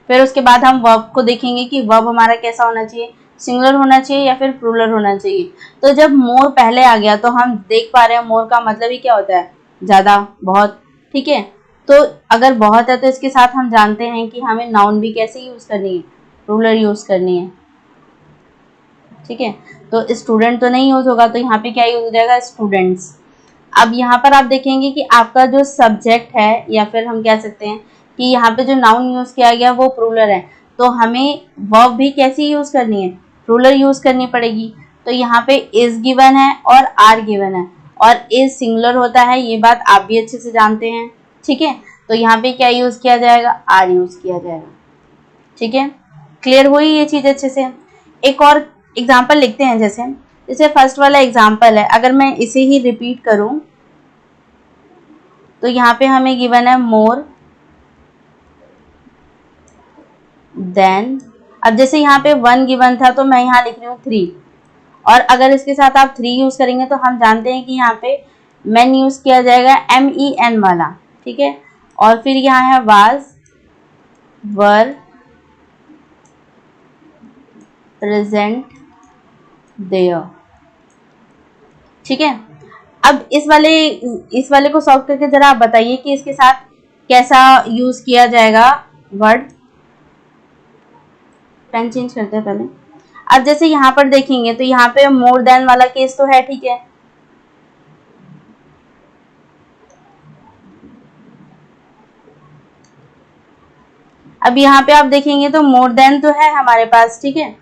फिर उसके बाद हम वर्ब को देखेंगे कि वर्ब हमारा कैसा होना चाहिए, सिंगुलर होना चाहिए या फिर प्लूरल होना चाहिए। तो जब मोर पहले आ गया तो हम देख पा रहे हैं मोर का मतलब ही क्या होता है, ज्यादा, बहुत। ठीक है, तो अगर बहुत है तो इसके साथ हम जानते हैं कि हमें नाउन भी कैसे यूज करनी है, प्लूरल यूज करनी है। ठीक है, तो स्टूडेंट तो नहीं यूज होगा, तो यहाँ पे क्या यूज हो जाएगा, स्टूडेंट्स। अब यहाँ पर आप देखेंगे कि आपका जो सब्जेक्ट है, या फिर हम कह सकते हैं कि यहाँ पे जो नाउन यूज किया गया वो प्लूरल है, तो हमें वर्ब भी कैसी यूज करनी है, प्लूरल यूज करनी पड़ेगी। तो यहाँ पे इज गिवन है और आर गिवन है, और इज सिंगुलर होता है, ये बात आप भी अच्छे से जानते हैं। ठीक है, तो यहाँ पे क्या यूज किया जाएगा, आर यूज किया जाएगा। ठीक है, क्लियर हुई ये चीज अच्छे से। एक और एग्जाम्पल लिखते हैं। जैसे फर्स्ट वाला एग्जाम्पल है, अगर मैं इसे ही रिपीट करूं तो यहाँ पे हमें गिवन है मोर देन। अब जैसे यहाँ पे वन गिवन था तो मैं यहाँ लिख रही हूँ 3, और अगर इसके साथ आप 3 यूज करेंगे तो हम जानते हैं कि यहाँ पे मैन यूज किया जाएगा MEN वाला। ठीक है, और फिर यहाँ है वाज, वर, प्रेजेंट, देयर। ठीक है, अब इस वाले को सॉल्व करके जरा आप बताइए कि इसके साथ कैसा यूज किया जाएगा वर्ड। पेन चेंज करते हैं पहले। अब जैसे यहाँ पर देखेंगे तो यहाँ पे मोर देन वाला केस तो है। ठीक है, अब यहाँ पे आप देखेंगे तो मोर देन तो है हमारे पास। ठीक है,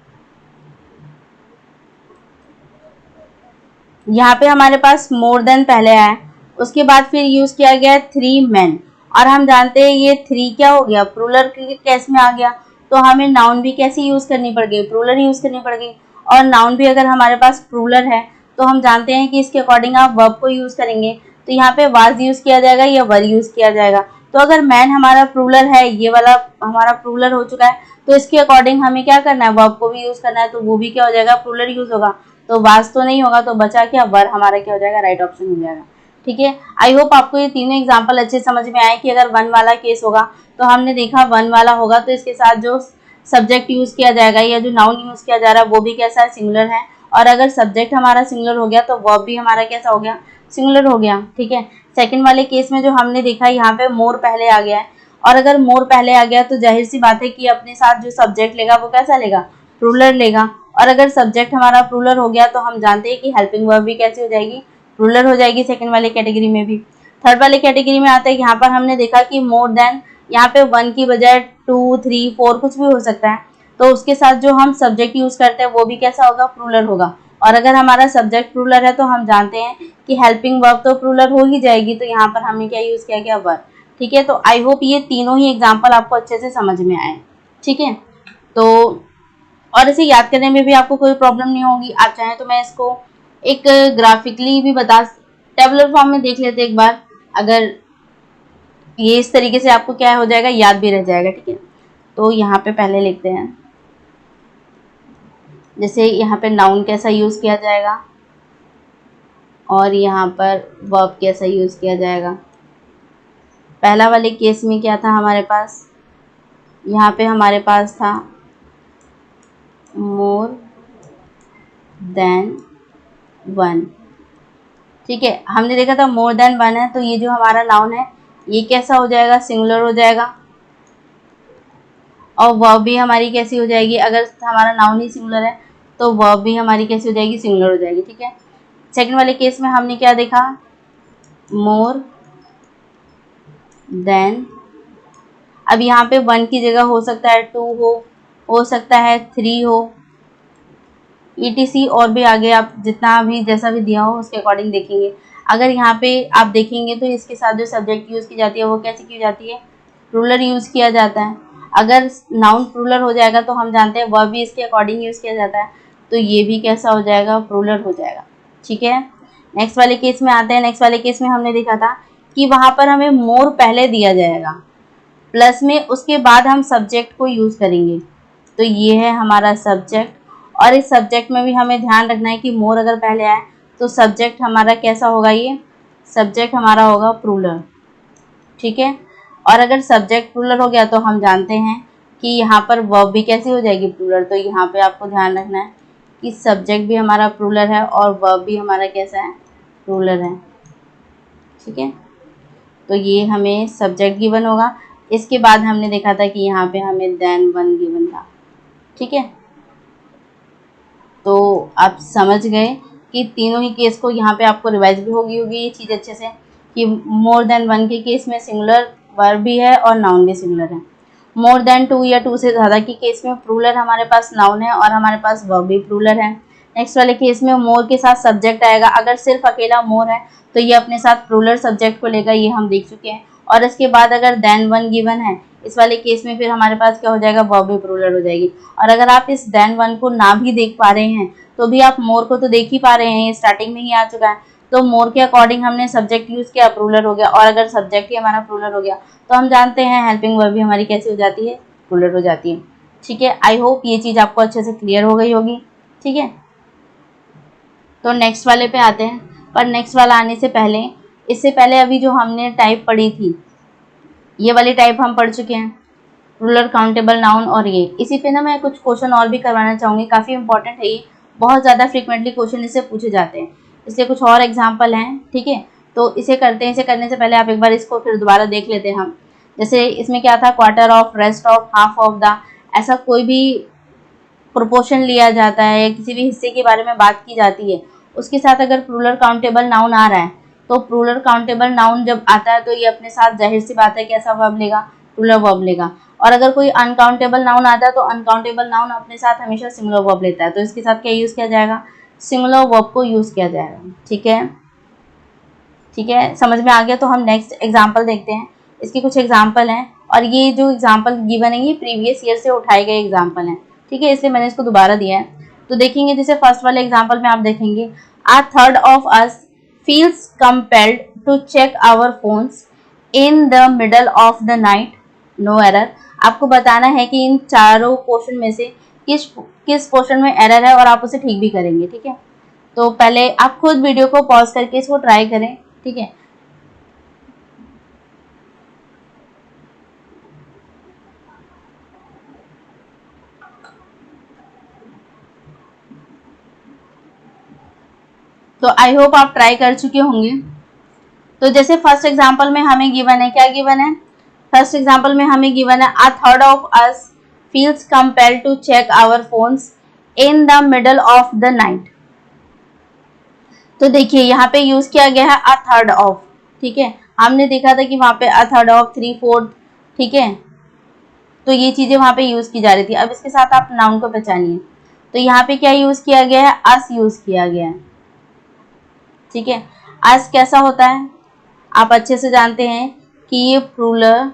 यहाँ पे हमारे पास मोर देन पहले आया, उसके बाद फिर यूज किया गया 3 मैन, और हम जानते हैं ये 3 क्या हो गया, प्लूरल के केस में आ गया, तो हमें नाउन भी कैसी यूज़ करनी पड़ गई, प्लूरल यूज़ करनी पड़ गई। और नाउन भी अगर हमारे पास प्लूरल है तो हम जानते हैं कि इसके अकॉर्डिंग आप वर्ब को यूज़ करेंगे, तो यहाँ पे वाज यूज़ किया जाएगा या वर यूज़ किया जाएगा। तो अगर मैन हमारा प्लूरल है, ये वाला हमारा प्लूरल हो चुका है, तो इसके अकॉर्डिंग हमें क्या करना है, वर्ब को भी यूज़ करना है, तो वो भी क्या हो जाएगा, प्लूरल यूज़ होगा। तो वाज तो नहीं होगा, तो बचा क्या, वर हमारा क्या हो जाएगा, राइट ऑप्शन हो जाएगा। ठीक है, आई होप आपको ये तीनों एग्जाम्पल अच्छे समझ में आए कि अगर वन वाला केस होगा तो हमने देखा वन वाला होगा तो इसके साथ जो सब्जेक्ट यूज़ किया जाएगा या जो नाउन यूज़ किया जा रहा है वो भी कैसा है, सिंगुलर है। और अगर सब्जेक्ट हमारा सिंगुलर हो गया तो वर्ब भी हमारा कैसा हो गया, सिंगुलर हो गया। ठीक है, सेकंड वाले केस में जो हमने देखा यहाँ पे मोर पहले आ गया है, और अगर मोर पहले आ गया तो जाहिर सी बात है कि अपने साथ जो सब्जेक्ट लेगा वो कैसा लेगा, प्लूरल लेगा। और अगर सब्जेक्ट हमारा प्लूरल हो गया तो हम जानते हैं कि हेल्पिंग वर्ब भी कैसी हो जाएगी, प्लूरल हो जाएगी सेकंड वाले कैटेगरी में भी। थर्ड वाले कैटेगरी में आते हैं, यहाँ पर हमने देखा कि मोर देन, यहाँ पे वन की बजाय 2, 3, 4 कुछ भी हो सकता है, तो उसके साथ जो हम सब्जेक्ट यूज करते हैं वो भी कैसा होगा, प्लूरल होगा। और अगर हमारा सब्जेक्ट प्लूरल है तो हम जानते हैं कि हेल्पिंग वर्ब तो प्लूरल हो ही जाएगी, तो यहाँ पर हमने क्या यूज किया गया, वर्ब। ठीक है, तो आई होप ये तीनों ही एग्जाम्पल आपको अच्छे से समझ में आए। ठीक है, तो और इसे याद करने में भी आपको कोई प्रॉब्लम नहीं होगी। आप चाहें तो मैं इसको एक ग्राफिकली भी बता, टेबुलर फॉर्म में देख लेते एक बार, अगर ये इस तरीके से आपको क्या हो जाएगा, याद भी रह जाएगा। ठीक है, तो यहाँ पे पहले लिखते हैं, जैसे यहाँ पे नाउन कैसा यूज़ किया जाएगा और यहाँ पर वर्ब कैसा यूज़ किया जाएगा। पहला वाले केस में क्या था हमारे पास, यहाँ पे हमारे पास था मोर देन वन। ठीक है, हमने देखा था मोर देन वन है, तो ये जो हमारा नाउन है ये कैसा हो जाएगा, सिंगुलर हो जाएगा। और वर्ब भी हमारी कैसी हो जाएगी, अगर हमारा नाउन ही सिंगुलर है तो वर्ब भी हमारी कैसी हो जाएगी, सिंगुलर हो जाएगी। ठीक है, सेकंड वाले केस में हमने क्या देखा, मोर देन, अब यहाँ पे वन की जगह हो सकता है 2 हो सकता है 3 हो, ETC और भी आगे आप जितना भी जैसा भी दिया हो उसके अकॉर्डिंग देखेंगे। अगर यहाँ पे आप देखेंगे तो इसके साथ जो सब्जेक्ट यूज़ की जाती है वो कैसे की जाती है, प्लूरल यूज़ किया जाता है। अगर नाउन प्लूरल हो जाएगा तो हम जानते हैं वर्ब भी इसके अकॉर्डिंग यूज़ किया जाता है, तो ये भी कैसा हो जाएगा, प्लूरल हो जाएगा। ठीक है, नेक्स्ट वाले केस में आते हैं। नेक्स्ट वाले केस में हमने देखा था कि वहाँ पर हमें मोर पहले दिया जाएगा, प्लस में उसके बाद हम सब्जेक्ट को यूज़ करेंगे, तो ये है हमारा सब्जेक्ट। और इस सब्जेक्ट में भी हमें ध्यान रखना है कि मोर अगर पहले आए तो सब्जेक्ट हमारा कैसा होगा, ये सब्जेक्ट हमारा होगा प्लूरल। ठीक है, और अगर सब्जेक्ट प्लूरल हो गया तो हम जानते हैं कि यहाँ पर वर्ब भी कैसी हो जाएगी, प्लूरल। तो यहाँ पे आपको ध्यान रखना है कि सब्जेक्ट भी हमारा प्लूरल है और वर्ब भी हमारा कैसा है, प्लूरल है। ठीक है, तो ये हमें सब्जेक्ट गिवन होगा। इसके बाद हमने देखा था कि यहाँ पे हमें देन वन गिवन था। ठीक है, तो आप समझ गए कि तीनों ही केस को यहाँ पे आपको रिवाइज भी होगी ये चीज़ अच्छे से, कि मोर देन वन के केस में सिंगुलर वर्ब भी है और नाउन भी सिंगुलर है। मोर देन 2 या 2 से ज़्यादा के केस में प्लूरल हमारे पास नाउन है और हमारे पास वर्ब भी प्लूरल है। नेक्स्ट वाले केस में मोर के साथ सब्जेक्ट आएगा, अगर सिर्फ अकेला मोर है तो ये अपने साथ प्लूरल सब्जेक्ट को लेगा, ये हम देख चुके हैं। और इसके बाद अगर देन वन गिवन है, इस वाले केस में फिर हमारे पास क्या हो जाएगा, वर्ब भी प्लूरल हो जाएगी। और अगर आप इस देन वन को ना भी देख पा रहे हैं तो भी आप मोर को तो देख ही पा रहे हैं, ये स्टार्टिंग में ही आ चुका है। तो मोर के अकॉर्डिंग हमने सब्जेक्ट यूज़ किया, प्लूरल हो गया। और अगर सब्जेक्ट ही हमारा प्लूरल हो गया तो हम जानते हैं हेल्पिंग वर्ब भी हमारी कैसी हो जाती है, प्लूरल हो जाती है। ठीक है, आई होप ये चीज़ आपको अच्छे से क्लियर हो गई होगी। ठीक है, तो नेक्स्ट वाले पे आते हैं, पर नेक्स्ट वाला आने से पहले, इससे पहले अभी जो हमने टाइप पढ़ी थी, ये वाली टाइप हम पढ़ चुके हैं, रूलर, काउंटेबल नाउन। और ये इसी पे ना मैं कुछ क्वेश्चन और भी करवाना चाहूँगी, काफ़ी इंपॉर्टेंट है ये, बहुत ज़्यादा फ्रिक्वेंटली क्वेश्चन इससे पूछे जाते हैं, इसलिए कुछ और एग्जाम्पल हैं। ठीक है, तो इसे करते हैं। इसे करने से पहले आप एक बार इसको फिर दोबारा देख लेते हैं हम। जैसे इसमें क्या था, quarter of, rest of, half of the, ऐसा कोई भी प्रोपोर्शन लिया जाता है या किसी भी हिस्से के बारे में बात की जाती है, उसके साथ अगर प्लूरल काउंटेबल नाउन आ रहा है तो प्लूरल काउंटेबल नाउन जब आता है तो ये अपने साथ जाहिर सी बात है कैसा वर्ब लेगा, प्लूरल वर्ब लेगा। और अगर कोई अनकाउंटेबल नाउन आता है तो अनकाउंटेबल नाउन अपने साथ हमेशा सिंगुलर वर्ब लेता है, तो इसके साथ क्या यूज़ किया जाएगा, सिंगुलर वर्ब को यूज़ किया जाएगा। ठीक है, ठीक है, समझ में आ गया। तो हम नेक्स्ट एग्जाम्पल देखते हैं। इसके कुछ एग्जाम्पल हैं, और ये जो एग्जाम्पल गिवन है ये प्रीवियस ईयर से उठाए गए एग्जाम्पल हैं, ठीक है, इसलिए मैंने इसको दोबारा दिया है। तो देखेंगे जैसे फर्स्ट वाले एग्जाम्पल में आप देखेंगे, a third of us feels compelled to check our phones in the middle of the night, no error। आपको बताना है कि इन चारों पोर्शन में से किस पोर्शन में एरर है और आप उसे ठीक भी करेंगे, ठीक है। तो पहले आप खुद वीडियो को पॉज करके इसको ट्राई करें, ठीक है। तो आई होप आप ट्राई कर चुके होंगे। तो जैसे फर्स्ट एग्जांपल में हमें गिवन है, क्या गिवन है, फर्स्ट एग्जांपल में हमें गिवन है a third of us feels compelled to check our phones in the middle of the night। तो देखिए यहाँ पे यूज किया गया है a third of, ठीक है। हमने देखा था कि वहां पे a third of, 3/4, ठीक है। तो ये चीजें वहां पे यूज की जा रही थी। अब इसके साथ आप नाउन को पहचानिए। तो यहाँ पे क्या यूज किया गया है, अस यूज किया गया है, ठीक है। अस कैसा होता है, आप अच्छे से जानते हैं कि ये प्लूरल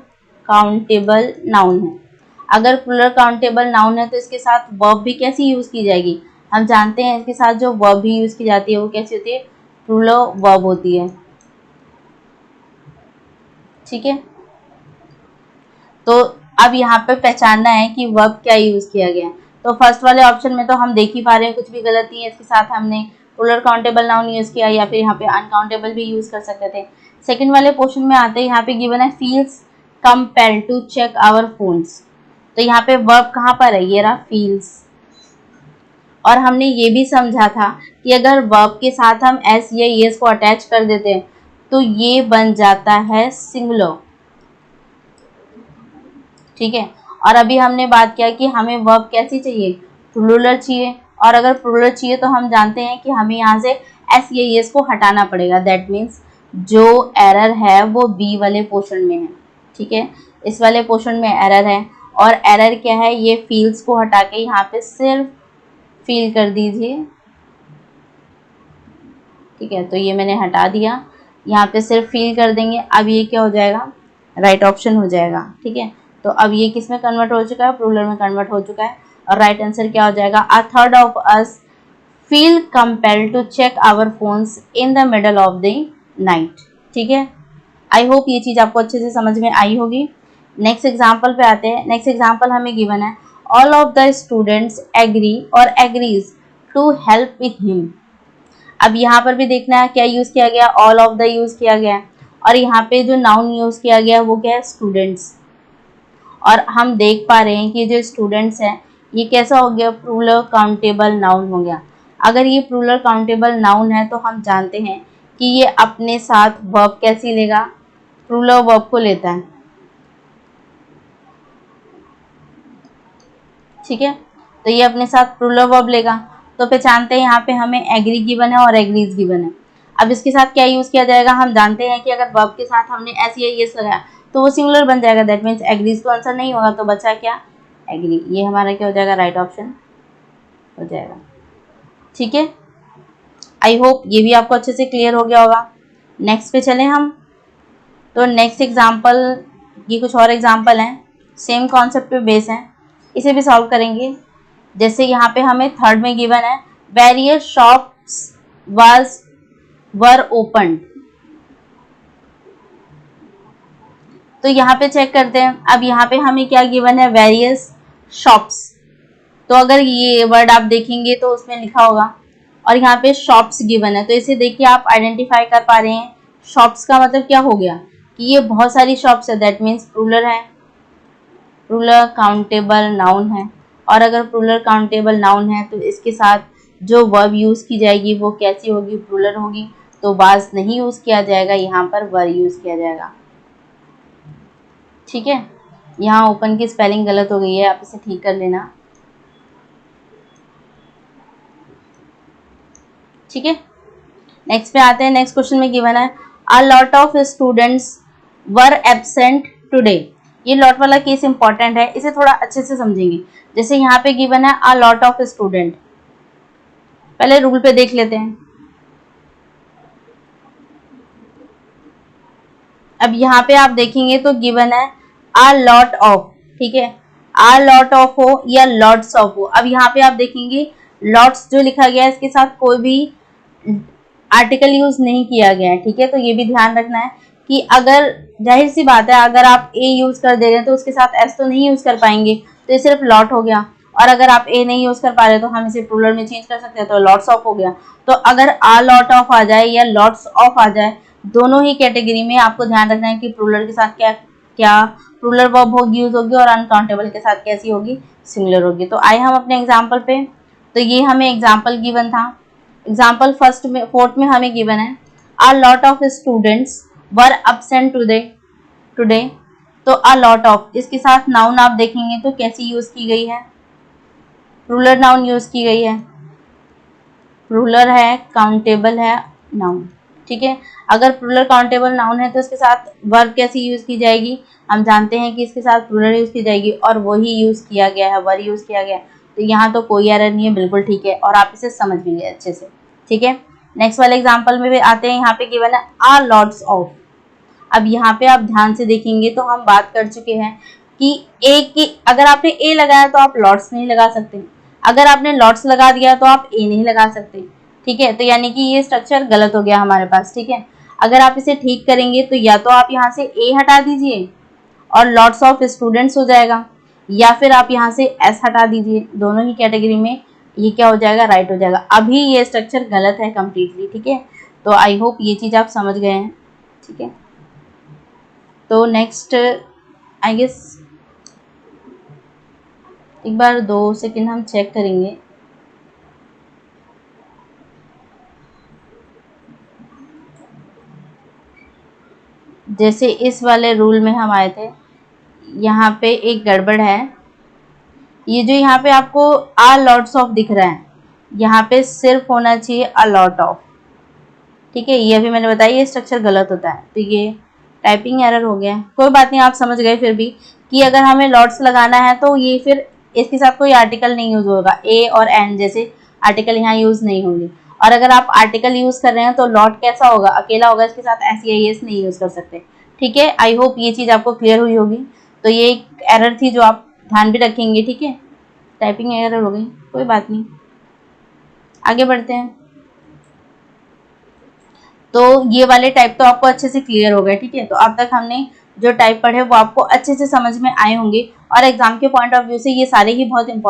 काउंटेबल नाउन है। अगर प्लूरल काउंटेबल नाउन है तो इसके साथ वर्ब भी कैसी यूज की जाएगी, हम जानते हैं इसके साथ जो वर्ब भी यूज की जाती है वो कैसी होती है, प्लूरल वर्ब होती है, ठीक है। तो अब यहाँ पे पहचानना है कि वर्ब क्या यूज किया गया है। तो फर्स्ट वाले ऑप्शन में तो हम देख ही पा रहे हैं कुछ भी गलत नहीं है, इसके साथ हमने प्लूरल काउंटेबल नाउन यूज किया या फिर यहाँ पे अनकाउंटेबल भी यूज कर सकते थे। सेकंड वाले पोर्शन में आते हैं, यहाँ पे गिवन है feels compelled to check our phones. तो यहाँ पे वर्ब कहाँ पर है, ये रहा फील्स। और हमने ये भी समझा था कि अगर वर्ब के साथ हम एस या एस को अटैच कर देते हैं तो ये बन जाता है सिंगुलर, ठीक है। और अभी हमने बात किया कि हमें वर्ब कैसी चाहिए, प्लूरल चाहिए। और अगर प्लूरल चाहिए तो हम जानते हैं कि हमें यहाँ से एस या एस को हटाना पड़ेगा। दैट मीन्स जो एरर है वो बी वाले पोर्शन में है, ठीक है। इस वाले पोर्शन में एरर है और एरर क्या है, ये फील्स को हटा के यहाँ पे सिर्फ फील कर दीजिए, ठीक है। तो ये मैंने हटा दिया, यहाँ पे सिर्फ फील कर देंगे। अब ये क्या हो जाएगा, राइट ऑप्शन हो जाएगा, ठीक है। तो अब ये किस में कन्वर्ट हो चुका है, प्लूरल में कन्वर्ट हो चुका है। और राइट आंसर क्या हो जाएगा, a third of us feel compelled to check our phones in the middle of the night, ठीक है। आई होप ये चीज आपको अच्छे से समझ में आई होगी। नेक्स्ट एग्जाम्पल पे आते हैं। नेक्स्ट एग्जाम्पल हमें गिवन है, all of the students agree और एग्रीज टू हेल्प हिम। अब यहाँ पर भी देखना है क्या यूज किया गया, ऑल ऑफ द यूज किया गया है। और यहाँ पे जो नाउन यूज किया गया वो क्या है, स्टूडेंट्स। और हम देख पा रहे हैं कि जो स्टूडेंट्स हैं ये कैसा हो गया, प्लूरल काउंटेबल नाउन हो गया। अगर ये प्लूरल काउंटेबल नाउन है तो हम जानते हैं कि ये अपने साथ वर्ब कैसी लेगा, प्लूरल वर्ब को लेता है, ठीक है। तो ये अपने साथ प्लूरल वर्ब लेगा। तो पहचानते हैं यहाँ पे हमें एग्री गिवन है और एग्रीज गिवन है। अब इसके साथ क्या यूज किया जाएगा, हम जानते हैं कि अगर वर्ब के साथ हमने एस या एस लगाया तो वो सिंगुलर बन जाएगा। दैट मीन्स एग्रीज तो आंसर नहीं होगा, तो बचा क्या, एग्री। ये हमारा क्या हो जाएगा, राइट ऑप्शन हो जाएगा, ठीक है। आई होप ये भी आपको अच्छे से क्लियर हो गया होगा। नेक्स्ट पे चलें हम। तो नेक्स्ट एग्जाम्पल, ये कुछ और एग्जाम्पल हैं, सेम कॉन्सेप्ट पे बेस हैं, इसे भी सॉल्व करेंगे। जैसे यहाँ पे हमें थर्ड में गिवन है, वेरियस शॉप्स वर ओपन। तो यहाँ पे चेक करते हैं। अब यहाँ पे हमें क्या गिवन है, वेरियस शॉप्स। तो अगर ये वर्ड आप देखेंगे तो उसमें लिखा होगा, और यहाँ पे शॉप्स गिवन है। तो इसे देखिए आप आइडेंटिफाई कर पा रहे हैं, शॉप्स का मतलब क्या हो गया कि ये बहुत सारी शॉप्स है। दैट मीन्स प्लूरल है, प्लूरल काउंटेबल नाउन है। और अगर प्लूरल काउंटेबल नाउन है तो इसके साथ जो वर्ब यूज की जाएगी वो कैसी होगी, प्लूरल होगी। तो वाज नहीं यूज किया जाएगा, यहाँ पर वर यूज किया जाएगा, ठीक है। यहाँ ओपन की स्पेलिंग गलत हो गई है, आप इसे ठीक कर लेना, ठीक है। नेक्स्ट पे आते हैं। नेक्स्ट क्वेश्चन में गिवन है, a lot of students were absent today. ये लॉट वाला केस इंपॉर्टेंट है, इसे थोड़ा अच्छे से समझेंगे। जैसे यहाँ पे गिवन है अ लॉट ऑफ स्टूडेंट, पहले रूल पे देख लेते हैं। अब यहाँ पे आप देखेंगे तो गिवन है आ लॉट ऑफ, ठीक है, आ लॉट ऑफ हो या लॉट्स ऑफ हो। अब यहाँ पे आप देखेंगे लॉट्स जो लिखा गया है इसके साथ कोई भी आर्टिकल यूज नहीं किया गया है, ठीक है। तो ये भी ध्यान रखना है कि अगर जाहिर सी बात है अगर आप ए यूज कर दे रहे हैं तो उसके साथ एस तो नहीं यूज कर पाएंगे, तो ये सिर्फ लॉट हो गया। और अगर आप ए नहीं यूज कर पा रहे तो हम इसे प्लूरल में चेंज कर सकते हैं, तो लॉट्स ऑफ हो गया। तो अगर आ लॉट ऑफ आ जाए या लॉट्स ऑफ आ जाए, दोनों ही कैटेगरी में आपको ध्यान रखना है कि प्लूरल के साथ क्या क्या प्लूरल वर्ब होगी यूज होगी और अनकाउंटेबल के साथ कैसी होगी, सिंगुलर होगी। तो आए हम अपने एग्जाम्पल पे। तो ये हमें एग्जाम्पल गिवन था। एग्जाम्पल फर्स्ट में फोर्थ में हमें गिवन है a lot of students were absent today. तो अ लॉट ऑफ इसके साथ नाउन आप देखेंगे तो कैसी यूज की गई है, रूलर नाउन यूज की गई है, रूलर है, काउंटेबल है, नाउन, ठीक है। अगर प्लूरल काउंटेबल नाउन है तो इसके साथ वर्ब कैसी यूज की जाएगी, हम जानते हैं कि इसके साथ प्लूरल यूज की जाएगी और वही यूज किया गया है, वर्ब यूज किया गया है। तो यहाँ तो कोई एरर नहीं है, बिल्कुल ठीक है और आप इसे समझ भी गए अच्छे से, ठीक है। नेक्स्ट वाले एग्जाम्पल में भी आते हैं। यहाँ पे गिवन है आ लॉट्स ऑफ। अब यहाँ पे आप ध्यान से देखेंगे तो हम बात कर चुके हैं कि ए की अगर आपने ए लगाया तो आप लॉट्स नहीं लगा सकते, अगर आपने लॉट्स लगा दिया तो आप ए नहीं लगा सकते, ठीक है। तो यानी कि ये स्ट्रक्चर गलत हो गया हमारे पास, ठीक है। अगर आप इसे ठीक करेंगे तो या तो आप यहाँ से ए हटा दीजिए और लॉट्स ऑफ स्टूडेंट्स हो जाएगा, या फिर आप यहाँ से एस हटा दीजिए, दोनों ही कैटेगरी में ये क्या हो जाएगा, राइट हो जाएगा। अभी ये स्ट्रक्चर गलत है कम्प्लीटली, ठीक है। तो आई होप ये चीज़ आप समझ गए हैं, ठीक है। तो नेक्स्ट आई गेस एक बार 2 सेकेंड हम चेक करेंगे। जैसे इस वाले रूल में हम आए थे, यहाँ पे एक गड़बड़ है। ये जो यहाँ पे आपको आ लॉट्स ऑफ दिख रहा है, यहाँ पे सिर्फ होना चाहिए अ लॉट ऑफ, ठीक है। ये अभी मैंने बताया ये स्ट्रक्चर गलत होता है, तो ये टाइपिंग एरर हो गया, कोई बात नहीं, आप समझ गए फिर भी कि अगर हमें लॉट्स लगाना है तो ये फिर इसके साथ कोई आर्टिकल नहीं यूज होगा, ए और एन जैसे आर्टिकल यहाँ यूज नहीं होंगे। और अगर आप आर्टिकल यूज कर रहे हैं तो लॉट कैसा होगा, अकेला होगा, इसके साथ एस या एस नहीं यूज कर सकते, ठीक है। आई होप ये चीज़ आपको क्लियर हुई होगी। तो ये एक एरर थी जो आप ध्यान भी रखेंगे, ठीक है। टाइपिंग एरर हो गई, कोई बात नहीं, आगे बढ़ते हैं। तो ये वाले टाइप तो आपको अच्छे से क्लियर हो गए, ठीक है। तो अब तक हमने जो टाइप पढ़े वो आपको अच्छे से समझ में आए होंगे और एग्जाम के पॉइंट ऑफ व्यू से ये सारे ही बहुत इंपॉर्टेंट